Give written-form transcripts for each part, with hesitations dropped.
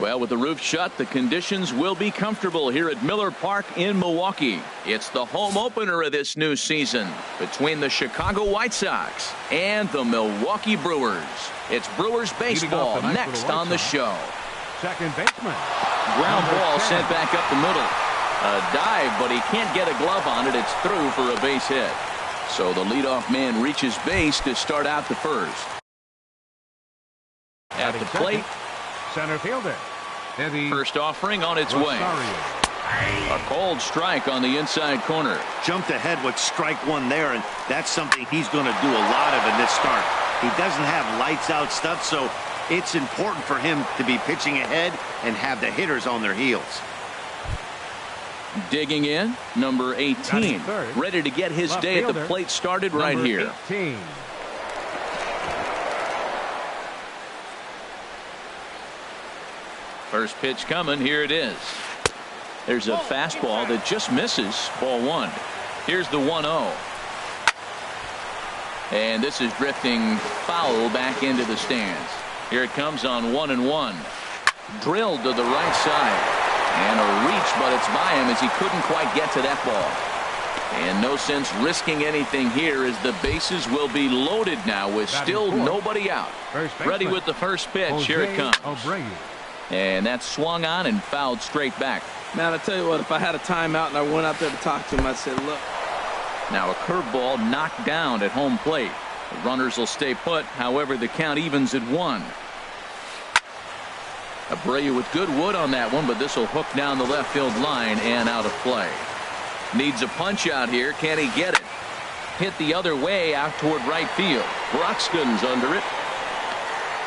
Well, with the roof shut, the conditions will be comfortable here at Miller Park in Milwaukee. It's the home opener of this new season between the Chicago White Sox and the Milwaukee Brewers. It's Brewers baseball next on the show. Second baseman. Ground ball sent back up the middle. A dive, but he can't get a glove on it. It's through for a base hit. So the leadoff man reaches base to start out the first. At the plate, center fielder. First offering on its way. A cold strike on the inside corner. Jumped ahead with strike one there, and that's something he's going to do a lot of in this start. He doesn't have lights out stuff, so it's important for him to be pitching ahead and have the hitters on their heels. Digging in, number 18, ready to get his day at the plate started right here. 18. First pitch coming. Here it is. There's a fastball that just misses. Ball one. Here's the 1-0. And this is drifting foul back into the stands. Here it comes on 1-1. Drilled to the right side. And a reach, but it's by him as he couldn't quite get to that ball. And no sense risking anything here as the bases will be loaded now with still nobody out. Ready with the first pitch. Here it comes. And that swung on and fouled straight back. Man, I tell you what, if I had a timeout and I went out there to talk to him, I'd say, look. Now a curveball knocked down at home plate. The runners will stay put. However, the count evens at 1. Abreu with good wood on that one, but this will hook down the left field line and out of play. Needs a punch out here. Can he get it? Hit the other way out toward right field. Broxton's under it.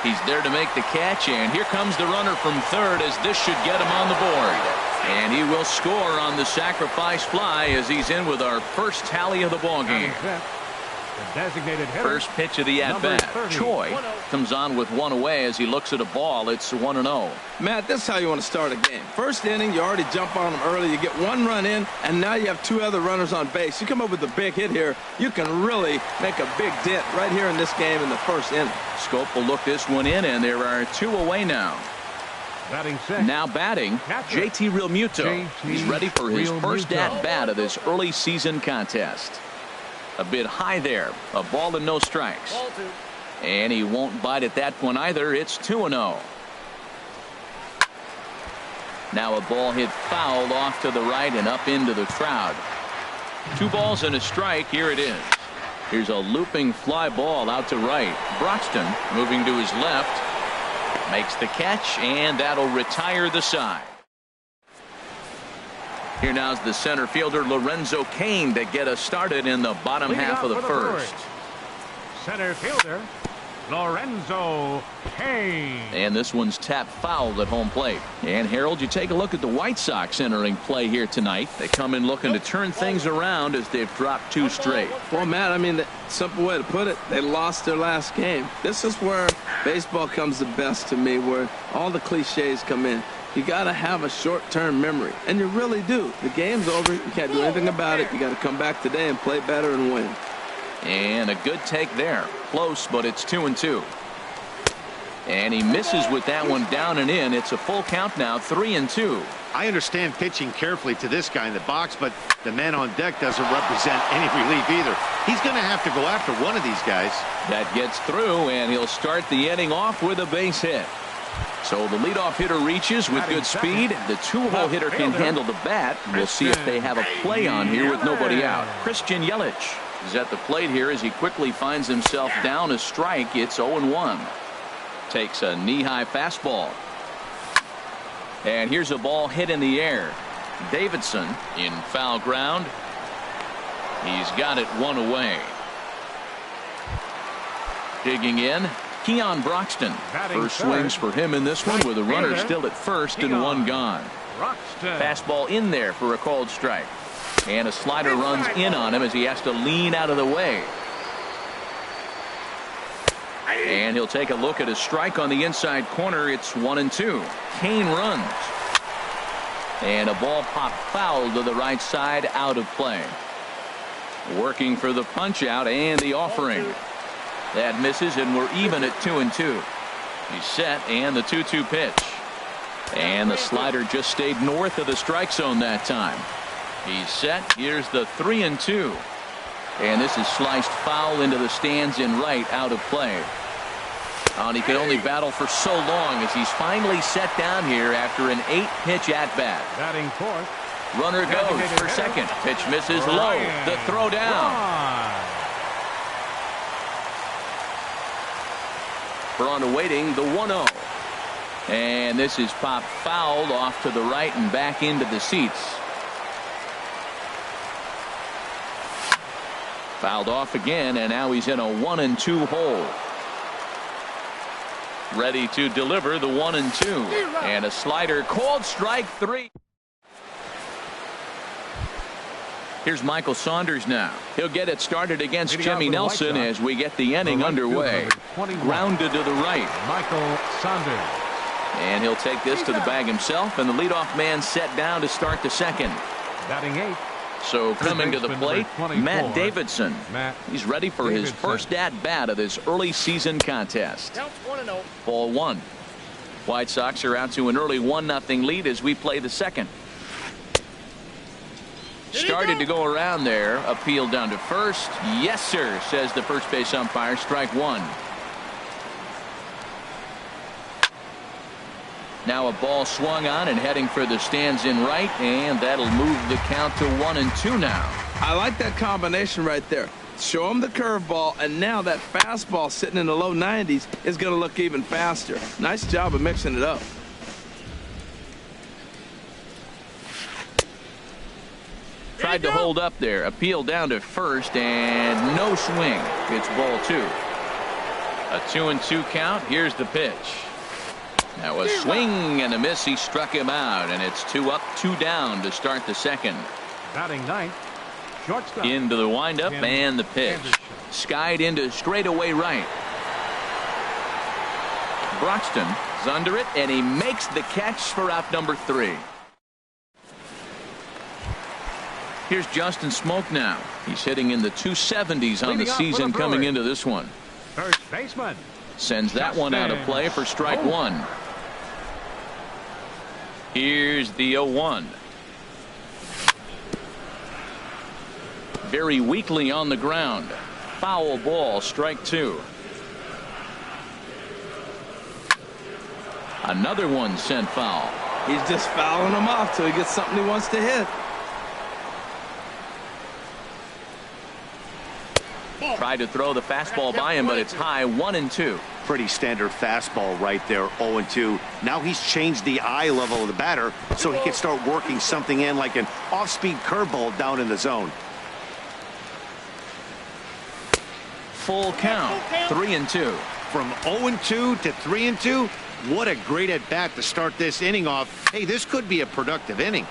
He's there to make the catch, and here comes the runner from third as this should get him on the board. And he will score on the sacrifice fly as he's in with our first tally of the ballgame. First pitch of the at-bat. Choi comes on with one away as he looks at a ball. It's 1-0. Matt, this is how you want to start a game. First inning, you already jump on them early. You get one run in, and now you have two other runners on base. You come up with a big hit here, you can really make a big dent right here in this game in the first inning. Scope will look this one in, and there are two away now. Now batting, JT Realmuto. He's ready for his first at-bat of this early season contest. A bit high there. A ball and no strikes. And he won't bite at that one either. It's 2-0. Now a ball hit foul off to the right and up into the crowd. 2 balls and a strike. Here it is. Here's a looping fly ball out to right. Broxton moving to his left. Makes the catch, and that'll retire the side. Here now's the center fielder Lorenzo Cain to get us started in the bottom half of the first. Center fielder Lorenzo Cain. And this one's tapped foul at home plate. And Harold, you take a look at the White Sox entering play here tonight. They come in looking to turn things around as they've dropped 2 straight. Well, Matt, I mean, the simple way to put it, they lost their last game. This is where baseball comes the best to me, where all the cliches come in. You got to have a short-term memory, and you really do. The game's over. You can't do anything about it. You got to come back today and play better and win. And a good take there. Close, but it's 2-2. And he misses with that one down and in. It's a full count now, 3-2. I understand pitching carefully to this guy in the box, but the man on deck doesn't represent any relief either. He's going to have to go after one of these guys. That gets through, and he'll start the inning off with a base hit. So the leadoff hitter reaches with good speed. The 2-hole hitter can handle the bat. We'll see if they have a play on here with nobody out. Christian Yelich is at the plate here as he quickly finds himself down a strike. It's 0-1. Takes a knee-high fastball. And here's a ball hit in the air. Davidson in foul ground. He's got it one away. Digging in, Keon Broxton. First swings for him in this one with a runner still at first and one gone. Fastball in there for a called strike. And a slider runs in on him as he has to lean out of the way. And he'll take a look at a strike on the inside corner. It's 1-2. Cain runs. And a ball popped foul to the right side, out of play. Working for the punch out and the offering. That misses, and we're even at 2-2. He's set, and the 2-2 pitch. And the slider just stayed north of the strike zone that time. He's set. Here's the 3-2. And this is sliced foul into the stands in right, out of play. And he can only battle for so long as he's finally set down here after an 8-pitch at-bat. Batting fourth. Runner goes for second. Pitch misses low. The throw down. Braun waiting the 1-0. And this is popped fouled off to the right and back into the seats. Fouled off again, and now he's in a 1-2 hole. Ready to deliver the 1-2. And a slider called strike 3. Here's Michael Saunders now. He'll get it started against Jimmy Nelson as we get the inning underway. Grounded to the right. Michael Saunders. And he'll take this to the bag himself, and the leadoff man set down to start the second. Batting 8. So coming to the plate, Matt Davidson. He's ready for his first at-bat of this early season contest. Ball 1. White Sox are out to an early 1-0 lead as we play the second. Started to go around there. Appeal down to first. Yes, sir, says the first base umpire. Strike 1. Now a ball swung on and heading for the stands in right, and that'll move the count to 1-2 now. I like that combination right there. Show him the curveball, and now that fastball sitting in the low 90s is going to look even faster. Nice job of mixing it up. Tried to hold up there. Appeal down to first, and no swing. It's ball 2. A 2-2 count. Here's the pitch. Now a swing and a miss. He struck him out, and it's 2 up, 2 down to start the second. Batting 9th. Shortstop. Into the windup and the pitch. Skied into straightaway right. Broxton is under it, and he makes the catch for out number 3. Here's Justin Smoke now. He's hitting in the 270s on the season coming into this one. First baseman. Sends that one out of play for strike 1. Here's the 0-1. Very weakly on the ground. Foul ball, strike 2. Another one sent foul. He's just fouling them off till he gets something he wants to hit. Tried to throw the fastball by him, but it's high. 1-2. Pretty standard fastball right there. 0-2. Now he's changed the eye level of the batter so he can start working something in like an off-speed curveball down in the zone. Full count. 3-2. From 0-2 to 3-2. What a great at bat to start this inning off. Hey, this could be a productive inning.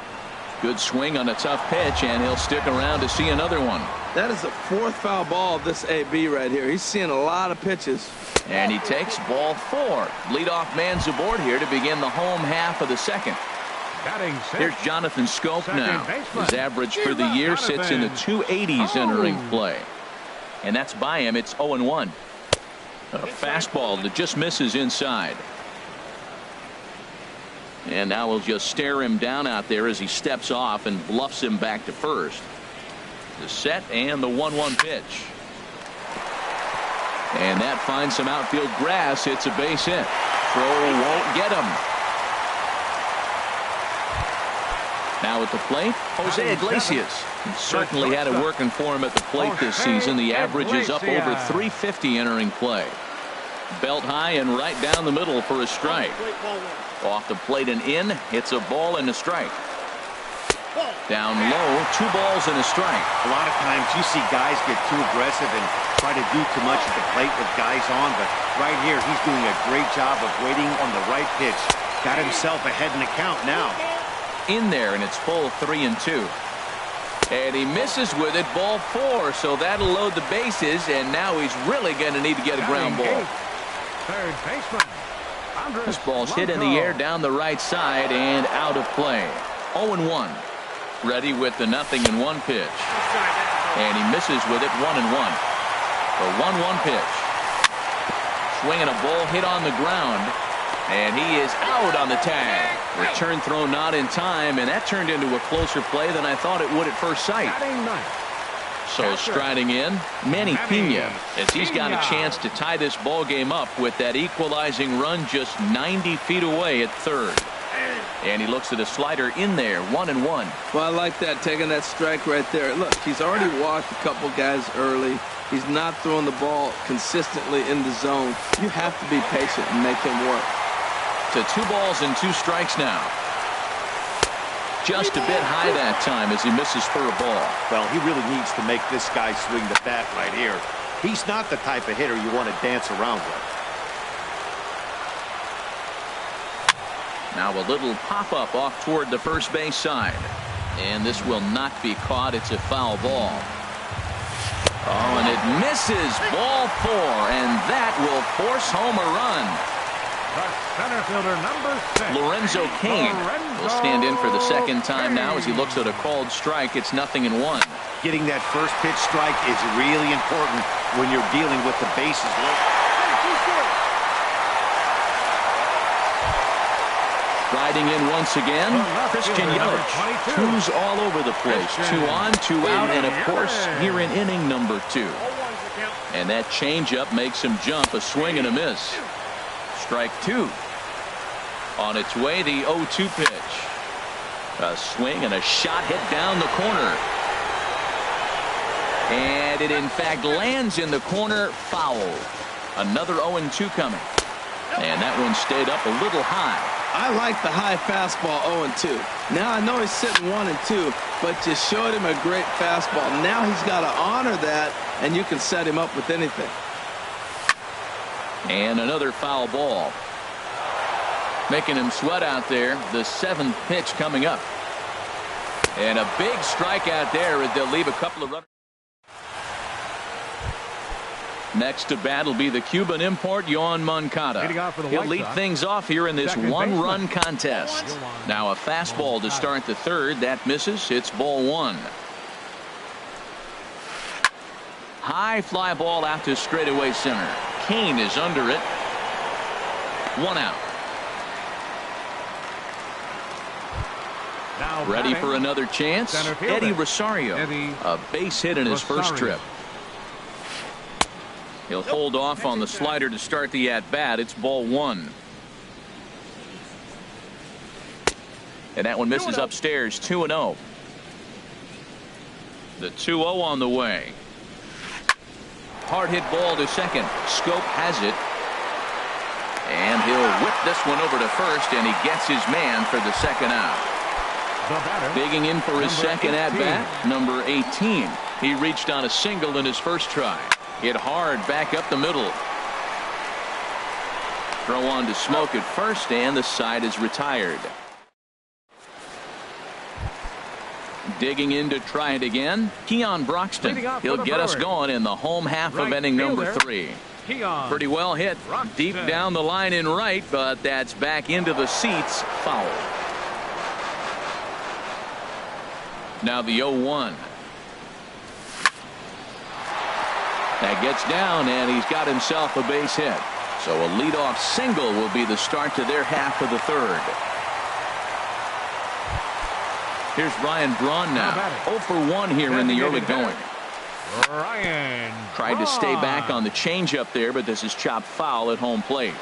Good swing on a tough pitch, and he'll stick around to see another one. That is the 4th foul ball of this AB right here. He's seeing a lot of pitches. And he takes ball 4. Leadoff man's aboard here to begin the home half of the second. Batting 6. Here's Jonathan Scope now. His average for the year sits in the 280s entering play. And that's by him. It's 0-1. A fastball that just misses inside. And now we'll just stare him down out there as he steps off and bluffs him back to first. The set and the 1-1 pitch. And that finds some outfield grass. It's a base hit. Throw won't get him. Now at the plate, Jose Iglesias. He certainly had it working for him at the plate this season. The average is up over 350 entering play. Belt high and right down the middle for a strike. Off the plate and in. It's a ball and a strike. Down low, 2 balls and a strike. A lot of times you see guys get too aggressive and try to do too much at the plate with guys on, but right here he's doing a great job of waiting on the right pitch. Got himself ahead in the count now. In there, and it's full 3-2. And he misses with it, ball 4, so that'll load the bases, and now he's really going to need to get a ground ball. Third baseman. This ball's hit in the air down the right side and out of play. 0-1. Ready with the 0-1 pitch. And he misses with it. 1-1. The 1-1 pitch. Swinging a ball hit on the ground. And he is out on the tag. Return throw not in time, and that turned into a closer play than I thought it would at first sight. Batting ninth. So striding in, Manny Pena, as he's got a chance to tie this ball game up with that equalizing run just 90 feet away at third. And he looks at a slider in there, 1-1. Well, I like that, taking that strike right there. Look, he's already walked a couple guys early. He's not throwing the ball consistently in the zone. You have to be patient and make him work. To 2 balls and 2 strikes now. Just a bit high that time as he misses for a ball. Well, he really needs to make this guy swing the bat right here. He's not the type of hitter you want to dance around with. Now a little pop-up off toward the first base side. And this will not be caught. It's a foul ball. Oh, and it misses. Ball 4, and that will force home a run. The center fielder, number 6. Lorenzo Cain will stand in for the second time now as he looks at a called strike. It's 0-1. Getting that first pitch strike is really important when you're dealing with the bases loaded. Riding in once again, Christian Yelich. 2s all over the place. 2 on, 2 out, and of course, here in inning number 2. And that changeup makes him jump, a swing and a miss. Strike 2. On its way, the 0-2 pitch. A swing and a shot hit down the corner. And it in fact lands in the corner, foul. Another 0-2 coming. And that one stayed up a little high. I like the high fastball 0-2. Now I know he's sitting 1-2, but you showed him a great fastball. Now he's got to honor that, and you can set him up with anything. And another foul ball. Making him sweat out there. The 7th pitch coming up. And a big strikeout there as they'll leave a couple of runners. Next to bat will be the Cuban import, Yoan Moncada. He'll lead things off here in this one-run contest. Now a fastball to start the third. That misses. It's ball 1. High fly ball out to straightaway center. Cain is under it. 1 out. Ready for another chance. Eddie Rosario. A base hit in his first trip. He'll hold off on the slider to start the at-bat. It's ball 1. And that one misses upstairs. 2-0. The 2-0 on the way. Hard hit ball to second. Scope has it. And he'll whip this one over to first, and he gets his man for the second out. Digging in for his second at-bat, number 18. He reached on a single in his first try. Hit hard back up the middle. Throw on to Smoke at first, and the side is retired. Digging in to try it again, Keon Broxton. He'll get us going in the home half of inning number 3. Pretty well hit deep down the line in right, but that's back into the seats. Foul. Now the 0-1. That gets down, and he's got himself a base hit. So a leadoff single will be the start to their half of the third. Here's Ryan Braun now. 0 for 1 here in the early going. Tried to stay back on the changeup there, but this is chopped foul at home plate.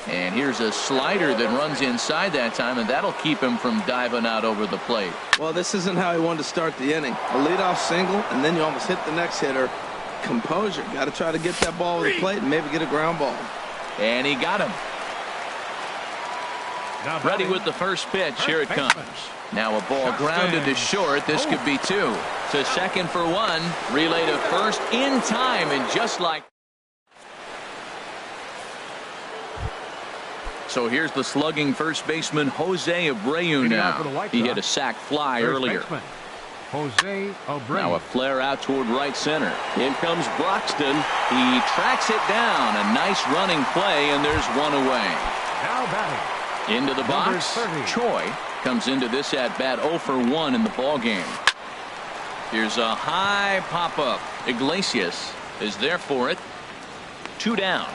And here's a slider that runs inside that time, and that'll keep him from diving out over the plate. Well, this isn't how he wanted to start the inning. A leadoff single, and then you almost hit the next hitter. Composure. Got to try to get that ball with the plate and maybe get a ground ball. And he got him. Ready with the first pitch. Here it comes. Now a ball grounded to short. This could be 2. To second for 1. Relay to first in time, and just like. So here's the slugging first baseman Jose Abreu now. He hit a sac fly earlier. Jose Abreu. Now a flare out toward right center. In comes Broxton. He tracks it down. A nice running play, and there's one away. Now batting. Into the box. Choi comes into this at bat 0 for 1 in the ball game. Here's a high pop up. Iglesias is there for it. 2 down.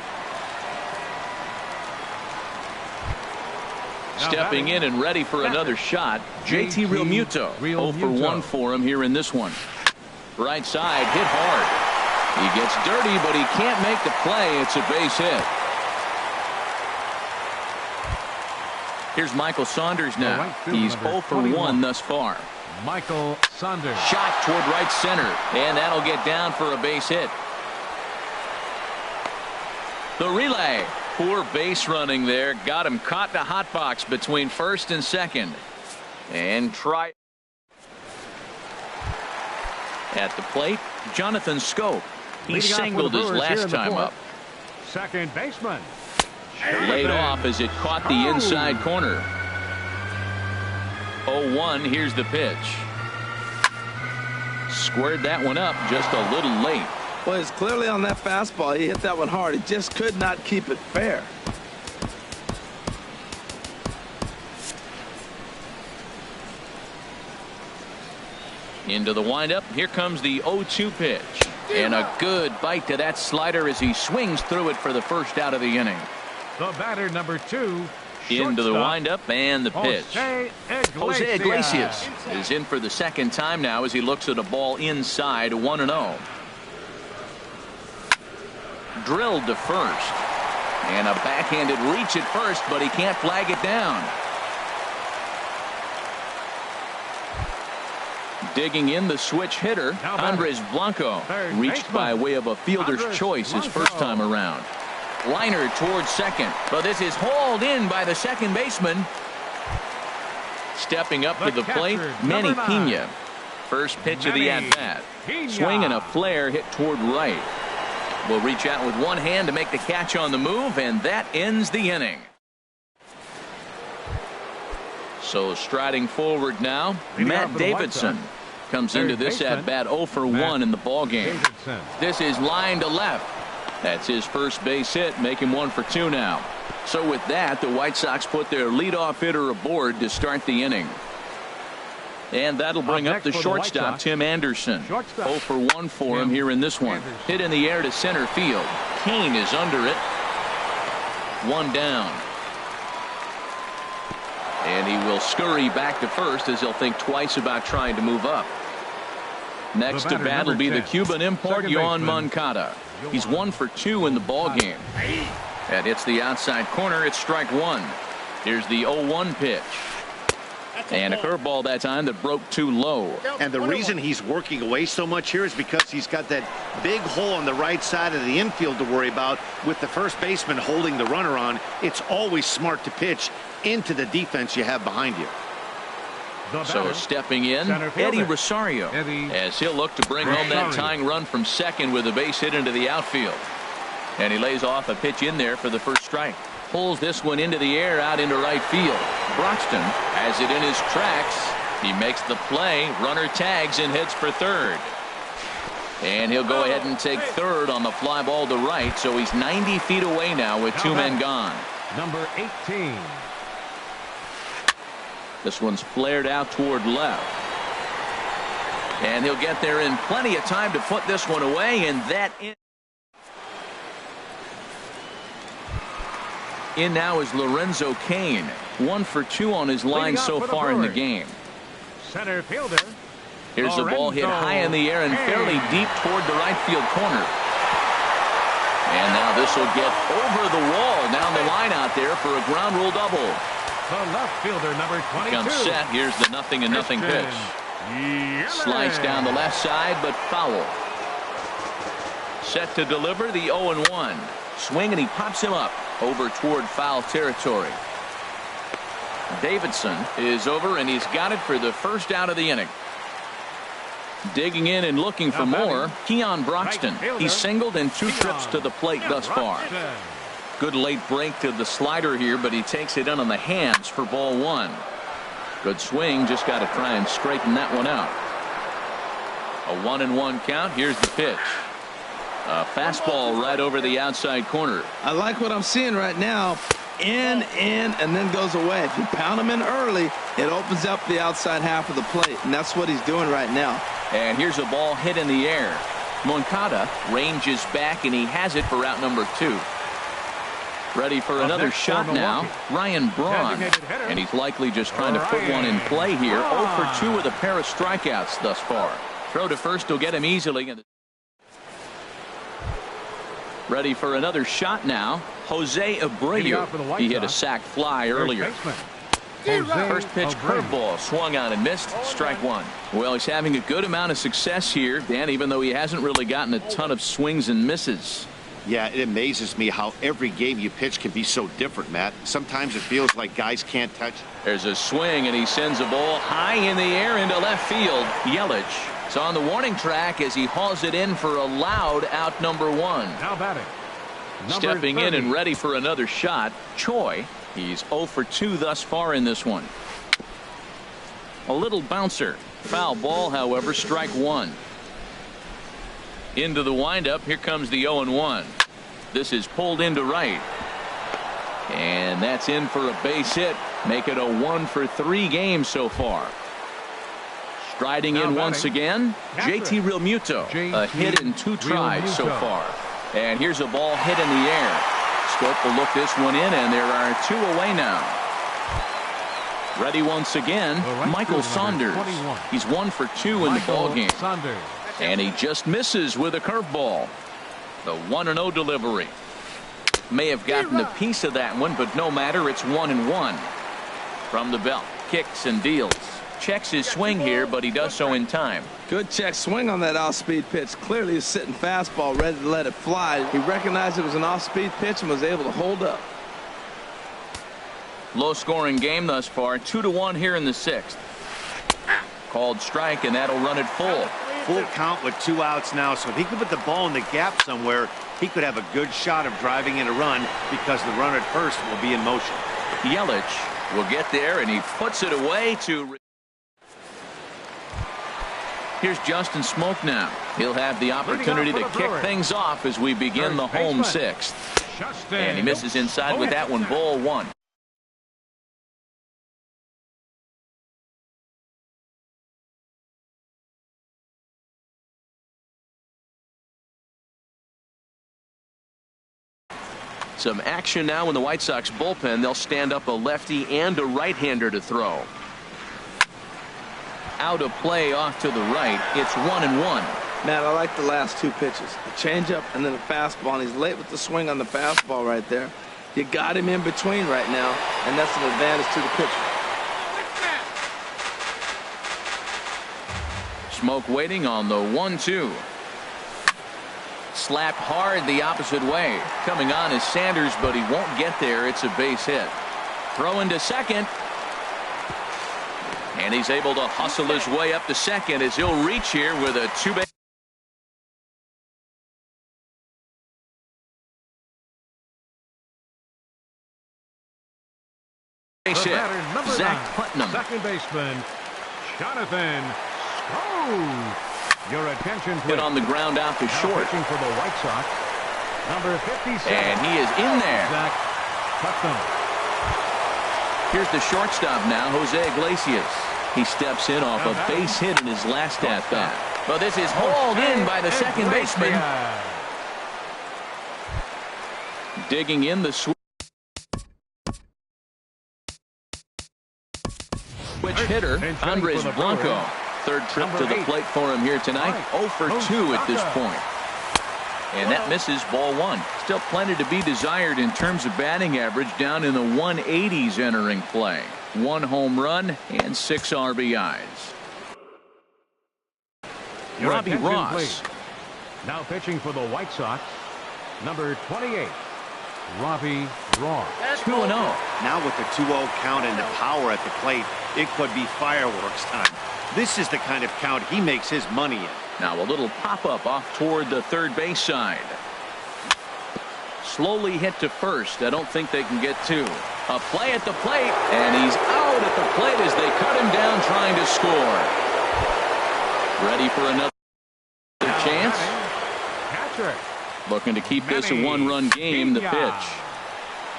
Stepping in and ready for another shot, JT Realmuto. 0 for 1 for him here in this one. Right side, hit hard. He gets dirty, but he can't make the play. It's a base hit. Here's Michael Saunders now. He's 0 for 1 thus far. Michael Saunders. Shot toward right center, and that'll get down for a base hit. The relay. Poor base running there. Got him caught in a hot box between first and second. And try. At the plate, Jonathan Scope. He singled his last time up. Second baseman. Laid off as it caught the inside corner. 0-1. Here's the pitch. Squared that one up just a little late. Well, it's clearly on that fastball. He hit that one hard. He just could not keep it fair. Into the windup. Here comes the 0-2 pitch. And a good bite to that slider as he swings through it for the first out of the inning. The batter, number 2. Into the windup and the pitch. Jose Iglesias is in for the second time now as he looks at a ball inside 1-0. Drilled to first. And a backhanded reach at first, but he can't flag it down. Digging in the switch hitter, Andres Blanco, reached by way of a fielder's choice his first time around. Liner towards second, but this is hauled in by the second baseman. Stepping up to the plate, Manny Pena. First pitch of the at-bat. Swing and a flare hit toward right. Will reach out with one hand to make the catch on the move, and that ends the inning. So striding forward now, Matt Davidson comes into this at-bat 0 for 1 in the ballgame. This is line to left. That's his first base hit, make him 1 for 2 now. So with that, the White Sox put their leadoff hitter aboard to start the inning. And that'll bring up the shortstop, Tim Anderson. 0 for 1 for him here in this one. Hit in the air to center field. Kane is under it. 1 down. And he will scurry back to first as he'll think twice about trying to move up. Next to bat will be the Cuban import, Yoan Moncada. He's 1 for 2 in the ballgame. That hits the outside corner. It's strike 1. Here's the 0-1 pitch. And a curveball that time that broke too low. And the reason he's working away so much here is because he's got that big hole on the right side of the infield to worry about with the first baseman holding the runner on. It's always smart to pitch into the defense you have behind you. So stepping in, Eddie Rosario, as he'll look to bring home that tying run from second with a base hit into the outfield. And he lays off a pitch in there for the first strike. Pulls this one into the air out into right field. Broxton has it in his tracks. He makes the play. Runner tags and heads for third. And he'll go ahead and take third on the fly ball to right. So he's 90 feet away now with 2 men gone. Number 18. This one's flared out toward left. And he'll get there in plenty of time to put this one away. And that in now is Lorenzo Cain. 1 for 2 on his line so far in the game. Center fielder. Here's the ball hit high in the air and fairly deep toward the right field corner. And now this will get over the wall down the line out there for a ground rule double. The left fielder, number 22. Comes set. Here's the 0-0 pitch. Slice down the left side, but foul. Set to deliver the 0-1. Swing, and he pops him up over toward foul territory. Davidson is over, and he's got it for the first out of the inning. Digging in and looking for more, Keon Broxton. He's singled in 2 trips to the plate thus far. Good late break to the slider here, but he takes it in on the hands for ball 1. Good swing, just got to try and straighten that one out. A 1-1 count. Here's the pitch. A fastball right over the outside corner. I like what I'm seeing right now. In, and then goes away. If you pound him in early, it opens up the outside half of the plate, and that's what he's doing right now. And here's a ball hit in the air. Moncada ranges back, and he has it for out number 2. Ready for another shot now, Ryan Braun. And he's likely just trying to put one in play here. 0 for 2 with a pair of strikeouts thus far. Throw to first will get him easily. Ready for another shot now, Jose Abreu. He hit a sac fly earlier. First pitch curveball swung on and missed. Strike one. Well, he's having a good amount of success here, Dan, even though he hasn't really gotten a ton of swings and misses. Yeah, it amazes me how every game you pitch can be so different, Matt. Sometimes it feels like guys can't touch. There's a swing, and he sends a ball high in the air into left field. Yelich is on the warning track as he hauls it in for a loud out number 1. Now batting. Stepping in and ready for another shot, Choi. He's 0 for 2 thus far in this one. A little bouncer. Foul ball, however, strike one. Into the windup. Here comes the 0-1. This is pulled into right. And that's in for a base hit. Make it a 1 for 3 game so far. Striding in once again, JT Realmuto. A hit in 2 tries so far. And here's a ball hit in the air. Scope will look this one in, and there are 2 away now. Ready once again, Michael Saunders. He's 1 for 2 in the ballgame. And he just misses with a curveball. The 1-0 delivery. May have gotten a piece of that one, but no matter, it's 1-1. From the belt, kicks and deals. Checks his swing here, but he does so in time. Good check swing on that off-speed pitch. Clearly a sitting fastball ready to let it fly. He recognized it was an off-speed pitch and was able to hold up. Low-scoring game thus far. 2-1 here in the 6th. Called strike, and that'll run it full. Full count with 2 outs now, so if he could put the ball in the gap somewhere, he could have a good shot of driving in a run because the runner at first will be in motion. Yelich will get there, and he puts it away to... Here's Justin Smoke now. He'll have the opportunity to kick things off as we begin the home 6th. And he misses inside with that one, ball 1. Some action now in the White Sox bullpen. They'll stand up a lefty and a right-hander to throw. Out of play off to the right. It's 1-1. Matt, I like the last 2 pitches. The changeup and then the fastball. And he's late with the swing on the fastball right there. You got him in between right now, and that's an advantage to the pitcher. Smoke waiting on the 1-2. Slapped hard the opposite way. Coming on is Sanders, but he won't get there. It's a base hit. Throw into second. And he's able to hustle his way up to second as he'll reach here with a 2-base. Hit. Zach Putnam. Second baseman, Jonathan Schoen. Your attention, please. Hit on the ground out to short. Pitching for the White Sox, number 57. And he is in there. Zach Putnam. Here's the shortstop now, Jose Iglesias. He steps in off a base hit in his last at-bat. But this is hauled in by the second baseman. Digging in the switch hitter, Andres Blanco. Third trip to the plate for him here tonight. 0 for 2 at this point. And that misses, ball 1. Still plenty to be desired in terms of batting average, down in the 180s entering play. 1 home run and 6 RBIs. Robbie Ross. Please. Now pitching for the White Sox, number 28, Robbie Ross. 2-0. Now with the 2-0 count and the power at the plate, it could be fireworks time. This is the kind of count he makes his money in. Now a little pop-up off toward the third base side. Slowly hit to first. I don't think they can get 2. A play at the plate, and he's out at the plate as they cut him down trying to score. Ready for another chance. Patrick. Looking to keep this a 1-run game, the pitch.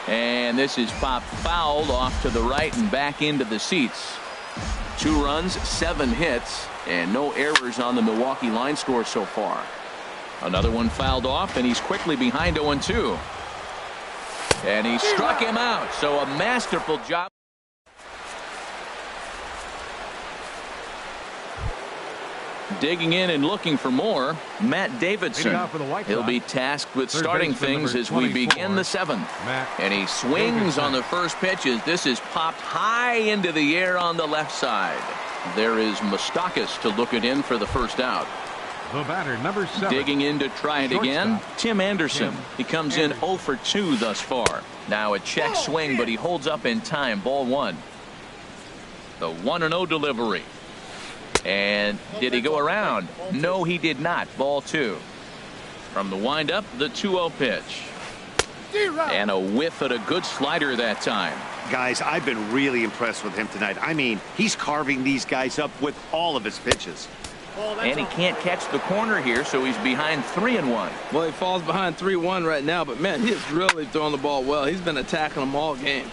And this is popped fouled off to the right and back into the seats. 2 runs, 7 hits, and no errors on the Milwaukee line score so far. Another one fouled off, and he's quickly behind 0-2. And he struck him out. So a masterful job. Digging in and looking for more, Matt Davidson. He'll be tasked with starting things as we begin the seventh. And he swings on the first pitch as this is popped high into the air on the left side. There is Moustakas to look it in for the first out. The batter, number 7. Digging in to try it again, Tim Anderson. He comes in 0 for 2 thus far. Now a check swing, but he holds up in time. Ball 1. The 1-0 delivery. And did he go around? No, he did not. Ball 2. From the windup, the 2-0 pitch. And a whiff at a good slider that time. Guys, I've been really impressed with him tonight. I mean, he's carving these guys up with all of his pitches. And he can't catch the corner here, so he's behind 3-1. Well, he falls behind 3-1 right now, but man, he is really throwing the ball well. He's been attacking them all game.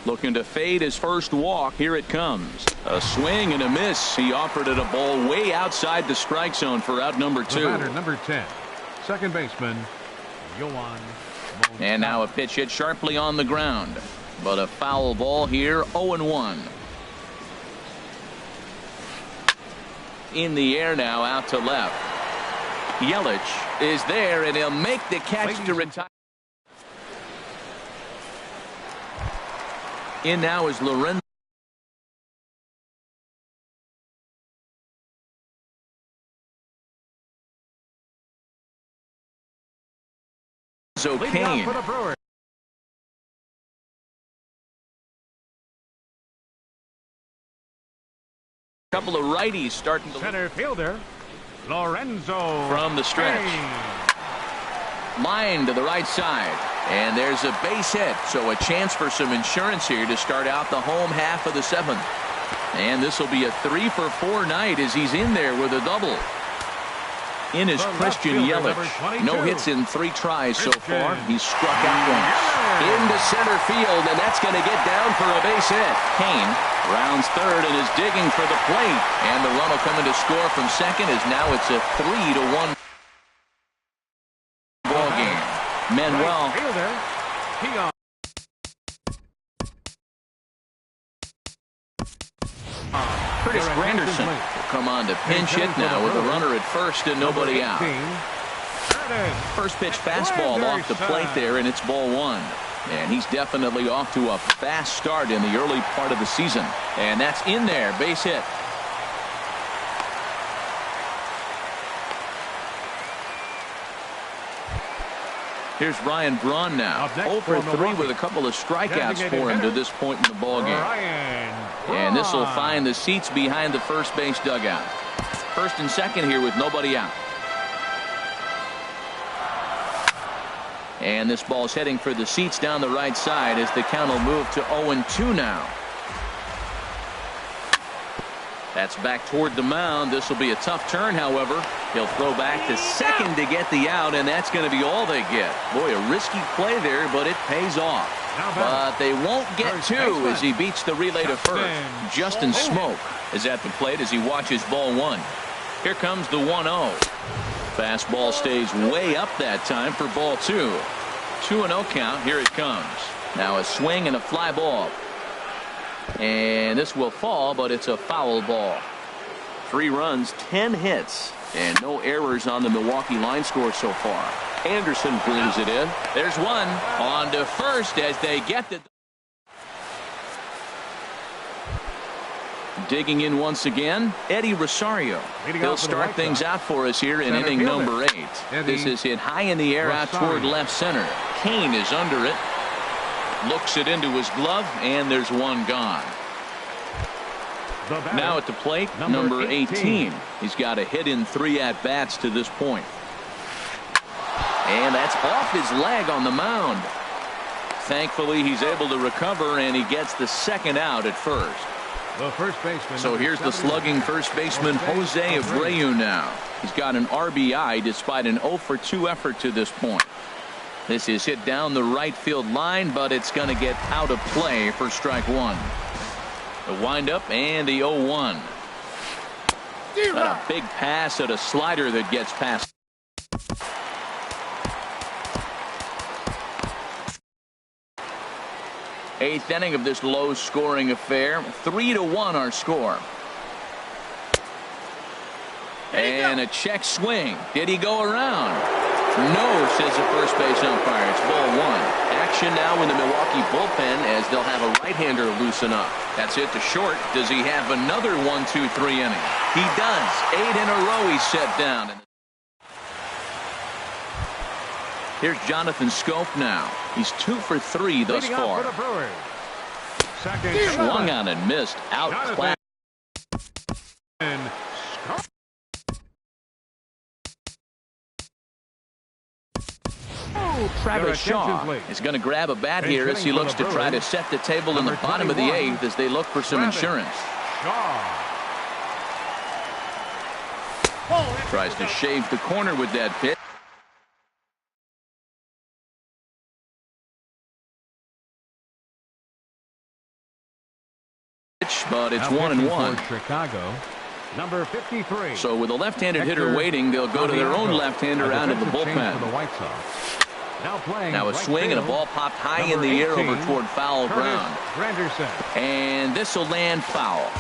Looking to fade his first walk. Here it comes. A swing and a miss. He offered it a ball way outside the strike zone for out number 2. The batter, number 10, second baseman, Yohan. And now a pitch hit sharply on the ground. But a foul ball here, 0-1. In the air now, out to left. Yelich is there, and he'll make the catch to retire. In now is Lorenzo Kane. Couple of righties starting to center fielder Lorenzo from the stretch. Line to the right side. And there's a base hit, so a chance for some insurance here to start out the home half of the seventh. And this will be a 3-for-4 night as he's in there with a double. In is Christian Yelich. No hits in 3 tries so far. He's struck out once. Into center field, and that's going to get down for a base hit. Kane rounds third and is digging for the plate. And the run will come in to score from second as now it's a 3-1 ball game. Manuel. Curtis Granderson will come on to pinch hit now with a runner at first and nobody out. First pitch fastball off the plate there, and it's ball 1. And he's definitely off to a fast start in the early part of the season. And that's in there, base hit. Here's Ryan Braun now. 0 for 3 with a couple of strikeouts for him to this point in the ballgame. And this will find the seats behind the first base dugout. First and second here with nobody out. And this ball's heading for the seats down the right side as the count will move to 0-2 now. That's back toward the mound. This will be a tough turn, however. He'll throw back to second to get the out, and that's going to be all they get. Boy, a risky play there, but it pays off. But they won't get 2 as he beats the relay to first. Justin Smoke is at the plate as he watches ball 1. Here comes the 1-0. Fastball stays way up that time for ball 2. 2-0 count. Here it comes. Now a swing and a fly ball. And this will fall, but it's a foul ball. 3 runs, 10 hits, and no errors on the Milwaukee line score so far. Anderson brings it in. There's one on to first as they get the. Digging in once again, Eddie Rosario. He'll start things out for us here in inning number 8. This is hit high in the air out toward left center. Kane is under it. Looks it into his glove, and there's one gone. Now at the plate, number 18. He's got a hit in 3 at-bats to this point. And that's off his leg on the mound. Thankfully, he's able to recover, and he gets the second out at first. The first baseman. So here's the slugging first baseman, Jose Abreu now. He's got an RBI despite an 0 for 2 effort to this point. This is hit down the right field line, but it's going to get out of play for strike 1. The windup and the 0-1. A big pass at a slider that gets past. Eighth inning of this low-scoring affair. 3-1 our score. And a check swing. Did he go around? No, says the first base umpire. It's ball one. Action now in the Milwaukee bullpen as they'll have a right-hander loosen up. That's it to short. Does he have another 1-2-3 inning? He does. 8 in a row he's set down. Here's Jonathan Scope now. He's 2 for 3 thus far. Swung on and missed. Outclassed. Travis Shaw is going to grab a bat here as he looks to try to set the table in the bottom of the 8th as they look for some insurance. Tries to shave the corner with that pitch. But it's 1-1. Chicago, number 53. So with a left-handed hitter waiting, they'll go to their own left-hander out of the bullpen. Now a swing and a ball popped high in the air over toward foul ground. And this will land foul.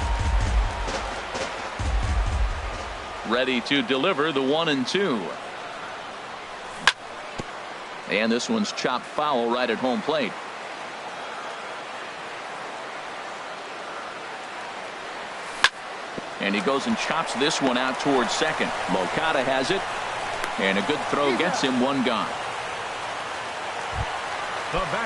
Ready to deliver the 1-2. And this one's chopped foul right at home plate. And he goes and chops this one out towards second. Moncada has it. And a good throw gets him one gone.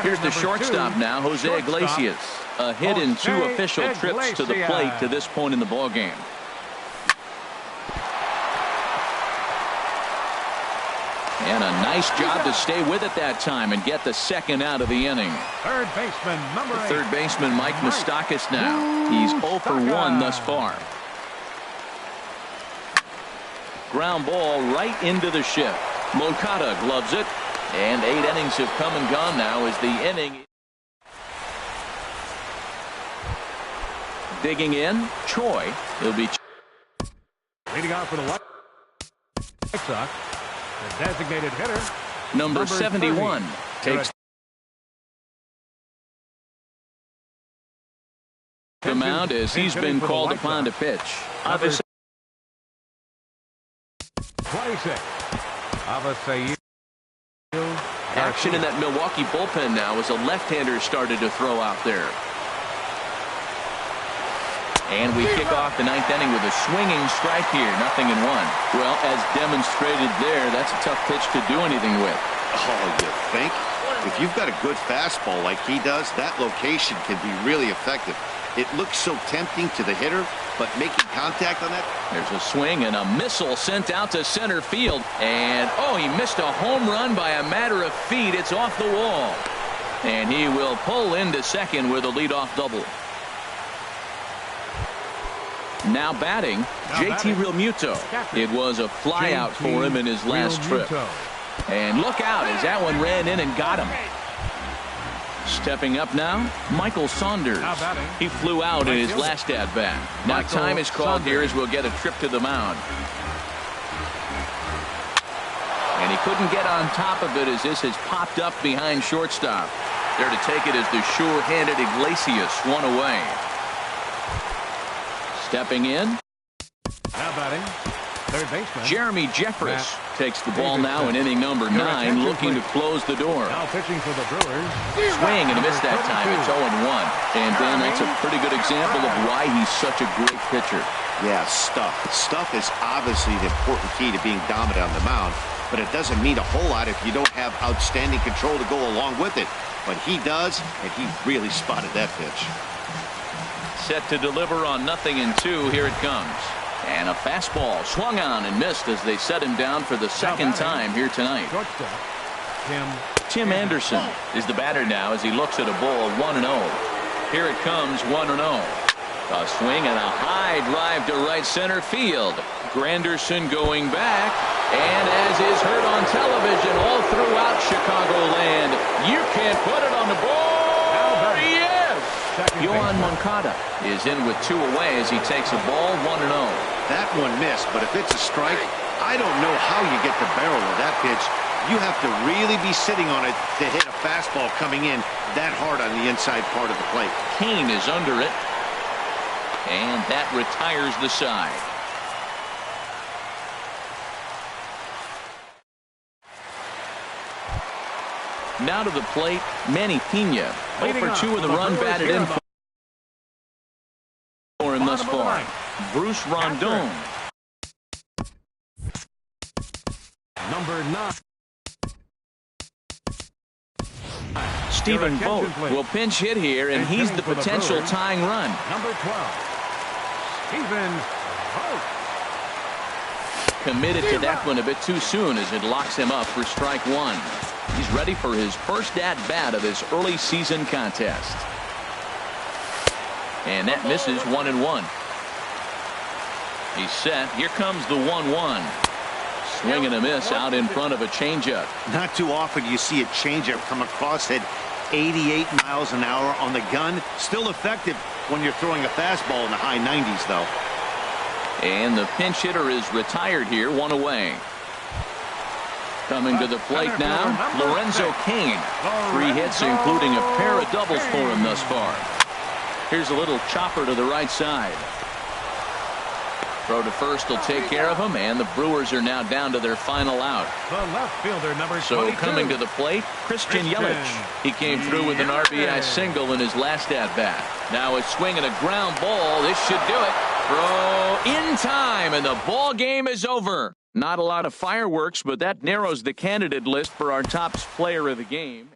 Here's the shortstop now, Jose Iglesias. A hit in 2 official trips to the plate to this point in the ballgame. And a nice job to stay with it that time and get the second out of the inning. Third baseman, number 8. Third baseman Mike Moustakas now. He's 0 for 1 thus far. Ground ball right into the shift. Moncada gloves it. And 8 innings have come and gone now as the inning. Digging in, Choi. He'll be leading off for the White Sox. The designated hitter, number 71, takes the mound as he's been called upon to pitch. 26. Action in that Milwaukee bullpen now as a left-hander started to throw out there. And we kick off the 9th inning with a swinging strike here. 0-1. Well, as demonstrated there, that's a tough pitch to do anything with. Oh, you think? If you've got a good fastball like he does, that location can be really effective. It looks so tempting to the hitter, but making contact on that. There's a swing and a missile sent out to center field. And, oh, he missed a home run by a matter of feet. It's off the wall. And he will pull into second with a leadoff double. Now batting, JT Realmuto. It was a flyout for him in his last trip. And look out as that one ran in and got him. Stepping up now, Michael Saunders. He flew out in his last at-bat. Now time is called here as we'll get a trip to the mound. And he couldn't get on top of it as this has popped up behind shortstop. There to take it is the sure-handed Iglesias, one away. Stepping in, now batting, third baseman Jeremy Jeffress takes the ball now in inning number 9, looking to close the door. Now pitching for the Brewers. Swing and a miss that time. It's 0-1. And Dan, that's a pretty good example of why he's such a great pitcher. Yeah, stuff. Stuff is obviously the important key to being dominant on the mound, but it doesn't mean a whole lot if you don't have outstanding control to go along with it. But he does, and he really spotted that pitch. Set to deliver on 0-2. Here it comes. And a fastball swung on and missed as they set him down for the second time here tonight. Tim Anderson is the batter now as he looks at a ball 1-0. Here it comes, 1-0. A swing and a high drive to right center field. Granderson going back. And as is heard on television all throughout Chicagoland, you can't put it on the board. Yes! Yohan Moncada is in with 2 away as he takes a ball 1-0. That one missed, but if it's a strike, I don't know how you get the barrel of that pitch You have to really be sitting on it to hit a fastball coming in that hard on the inside part of the plate. Kane is under it. And that retires the side. Now to the plate, Manny Pena. 0 for 2 with a run batted in for him thus far. Bruce Rondon. Number 9. Stephen Vogt will pinch hit here, and he's the potential tying run. Number 12. Stephen Vogt. Committed to that one a bit too soon as it locks him up for strike one. He's ready for his first at-bat of this early season contest. And that misses 1-1. He's set. Here comes the 1-1. Swing and a miss out in front of a changeup. Not too often you see a changeup come across at 88 miles an hour on the gun. Still effective when you're throwing a fastball in the high 90s, though. And the pinch hitter is retired here, 1 away. Coming to the plate now, Lorenzo Cain. 3 hits, including a pair of doubles for him thus far. Here's a little chopper to the right side. Throw to first will take care of him, and the Brewers are now down to their final out. The left fielder, number 22. So coming to the plate, Christian Yelich. He came through with an RBI single in his last at-bat. Now a swing and a ground ball. This should do it. Throw in time, and the ball game is over. Not a lot of fireworks, but that narrows the candidate list for our top player of the game.